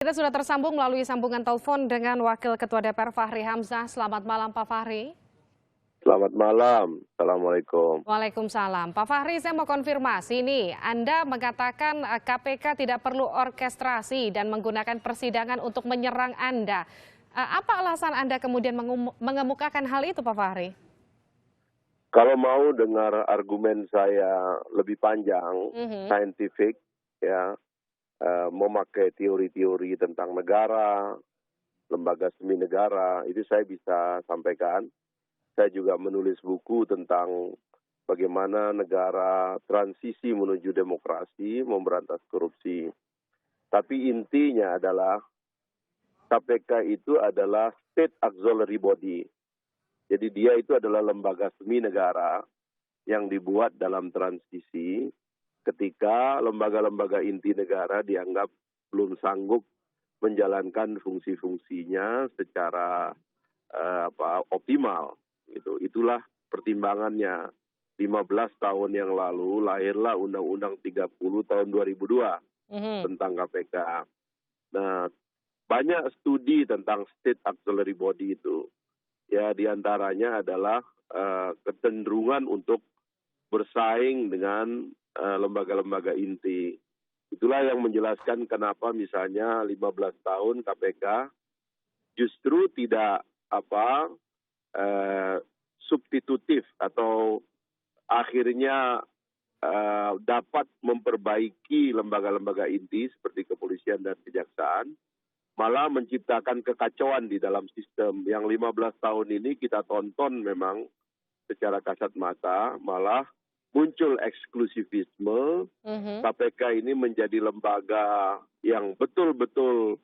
Kita sudah tersambung melalui sambungan telepon dengan Wakil Ketua DPR Fahri Hamzah. Selamat malam Pak Fahri. Selamat malam. Assalamualaikum. Waalaikumsalam. Pak Fahri, saya mau konfirmasi nih. Anda mengatakan KPK tidak perlu orkestrasi dan menggunakan persidangan untuk menyerang Anda. Apa alasan Anda kemudian mengemukakan hal itu, Pak Fahri? Kalau mau dengar argumen saya lebih panjang, saintifik, ya, memakai teori-teori tentang negara, lembaga semi negara, itu saya bisa sampaikan. Saya juga menulis buku tentang bagaimana negara transisi menuju demokrasi, memberantas korupsi. Tapi intinya adalah KPK itu adalah state auxiliary body. Jadi dia itu adalah lembaga semi negara yang dibuat dalam transisi ketika lembaga-lembaga inti negara dianggap belum sanggup menjalankan fungsi-fungsinya secara optimal. Itulah pertimbangannya. 15 tahun yang lalu lahirlah Undang-Undang 30 tahun 2002 tentang KPK. Nah, banyak studi tentang state auxiliary body itu. Ya, diantaranya adalah kecenderungan untuk bersaing dengan lembaga-lembaga inti. Itulah yang menjelaskan kenapa misalnya 15 tahun KPK justru tidak substitutif atau akhirnya dapat memperbaiki lembaga-lembaga inti seperti kepolisian dan kejaksaan, malah menciptakan kekacauan di dalam sistem. Yang 15 tahun ini kita tonton memang secara kasat mata, malah muncul eksklusivisme. KPK ini menjadi lembaga yang betul-betul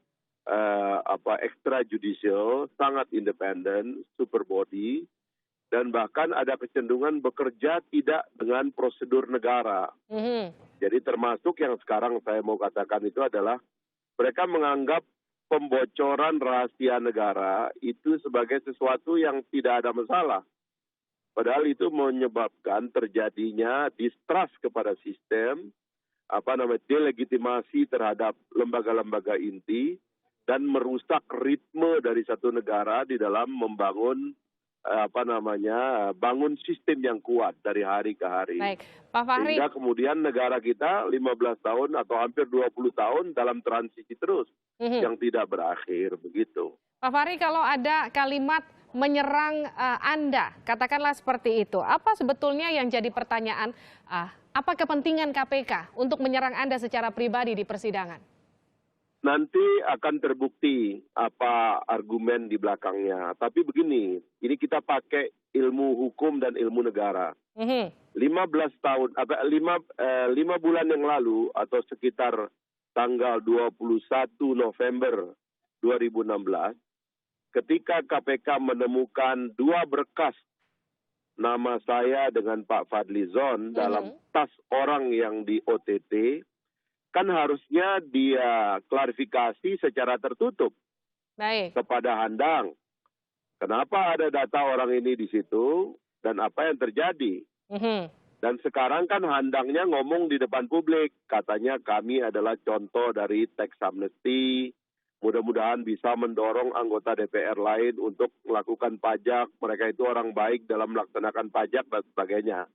extrajudicial, sangat independen, super body, dan bahkan ada kecenderungan bekerja tidak dengan prosedur negara. Jadi termasuk yang sekarang saya mau katakan itu adalah mereka menganggap pembocoran rahasia negara itu sebagai sesuatu yang tidak ada masalah. Padahal itu menyebabkan terjadinya distrust kepada sistem, delegitimasi terhadap lembaga-lembaga inti, dan merusak ritme dari satu negara di dalam membangun bangun sistem yang kuat dari hari ke hari. Baik, Pak Fahri. Sehingga kemudian negara kita 15 tahun atau hampir 20 tahun dalam transisi terus yang tidak berakhir, begitu. Pak Fahri, kalau ada kalimat menyerang Anda, katakanlah seperti itu, apa sebetulnya yang jadi pertanyaan, apa kepentingan KPK untuk menyerang Anda secara pribadi di persidangan? Nanti akan terbukti apa argumen di belakangnya. Tapi begini, ini kita pakai ilmu hukum dan ilmu negara. 15 tahun, 5 bulan yang lalu atau sekitar tanggal 21 November 2016, ketika KPK menemukan 2 berkas nama saya dengan Pak Fadlizon dalam tas orang yang di OTT, kan harusnya dia klarifikasi secara tertutup kepada Handang. Kenapa ada data orang ini di situ dan apa yang terjadi? Dan sekarang kan Handangnya ngomong di depan publik, katanya kami adalah contoh dari tax amnesty, mudah-mudahan bisa mendorong anggota DPR lain untuk melakukan pajak, mereka itu orang baik dalam melaksanakan pajak dan sebagainya.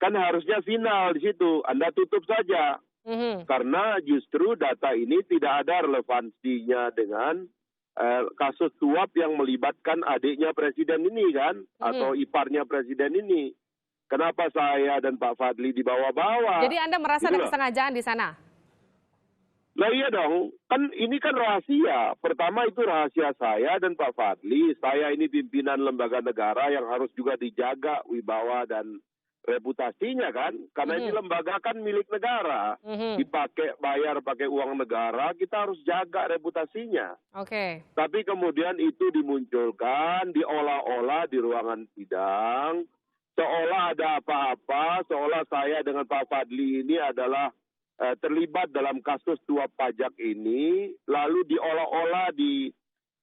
Kan harusnya final di situ, Anda tutup saja. Karena justru data ini tidak ada relevansinya dengan kasus suap yang melibatkan adiknya presiden ini kan, atau iparnya presiden ini. Kenapa saya dan Pak Fadli dibawa-bawa? Jadi Anda merasa ada kesengajaan di sana? Nah iya dong, kan ini kan rahasia. Pertama itu rahasia saya dan Pak Fadli. Saya ini pimpinan lembaga negara yang harus juga dijaga wibawa dan reputasinya kan, karena ini lembaga kan milik negara, dipakai bayar pakai uang negara, kita harus jaga reputasinya. Tapi kemudian itu dimunculkan, diolah-olah di ruangan sidang, seolah ada apa-apa, seolah saya dengan Pak Fadli ini adalah terlibat dalam kasus suap pajak ini, lalu diolah-olah di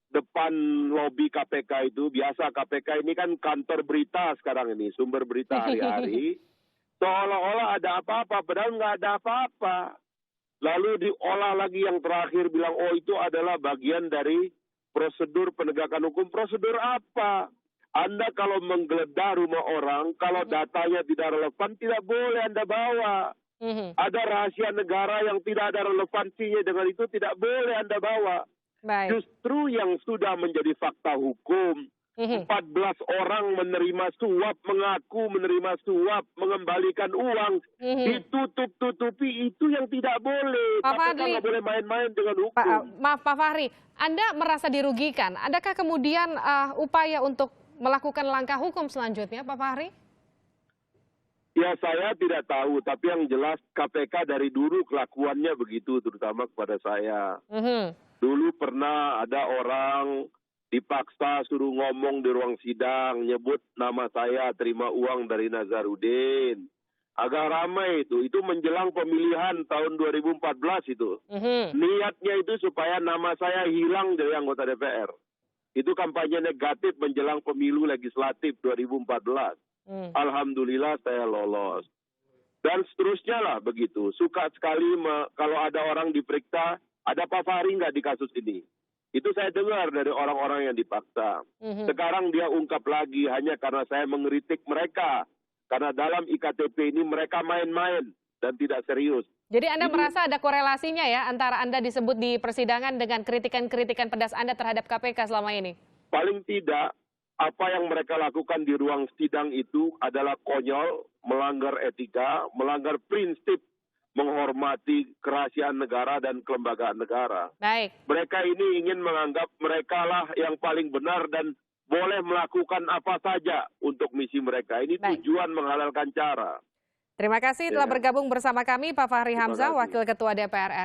depan lobi KPK itu. Biasa KPK ini kan kantor berita sekarang ini, sumber berita hari-hari. Seolah-olah ada apa-apa, padahal nggak ada apa-apa. lalu diolah lagi yang terakhir bilang, oh itu adalah bagian dari prosedur penegakan hukum. Prosedur apa? Anda kalau menggeledah rumah orang, kalau datanya tidak relevan, tidak boleh Anda bawa. Ada rahasia negara yang tidak ada relevansinya dengan itu, tidak boleh Anda bawa. Baik. Justru yang sudah menjadi fakta hukum, 14 orang menerima suap, mengaku menerima suap, mengembalikan uang, ditutup-tutupi, itu yang tidak boleh. Pak KPK Fadli, nggak boleh main-main dengan hukum. Maaf Pak Fahri, Anda merasa dirugikan. Adakah kemudian upaya untuk melakukan langkah hukum selanjutnya, Pak Fahri? Ya saya tidak tahu, tapi yang jelas KPK dari dulu kelakuannya begitu, terutama kepada saya. Dulu pernah ada orang dipaksa suruh ngomong di ruang sidang, nyebut nama saya terima uang dari Nazarudin. Agak ramai itu menjelang pemilihan tahun 2014 itu. Niatnya itu supaya nama saya hilang dari anggota DPR. Itu kampanye negatif menjelang pemilu legislatif 2014. Alhamdulillah saya lolos. Dan seterusnya lah begitu. Suka sekali kalau ada orang diperiksa, ada Pak Fahri nggak di kasus ini? Itu saya dengar dari orang-orang yang dipaksa. Sekarang dia ungkap lagi hanya karena saya mengkritik mereka. Karena dalam IKTP ini mereka main-main dan tidak serius. Jadi Anda merasa ada korelasinya ya antara Anda disebut di persidangan dengan kritikan-kritikan pedas Anda terhadap KPK selama ini? Paling tidak, apa yang mereka lakukan di ruang sidang itu adalah konyol, melanggar etika, melanggar prinsip menghormati kerahasiaan negara dan kelembagaan negara. Baik. Mereka ini ingin menganggap mereka lah yang paling benar dan boleh melakukan apa saja untuk misi mereka. Ini tujuan menghalalkan cara. Terima kasih telah bergabung bersama kami Pak Fahri Hamzah, Wakil Ketua DPR RI.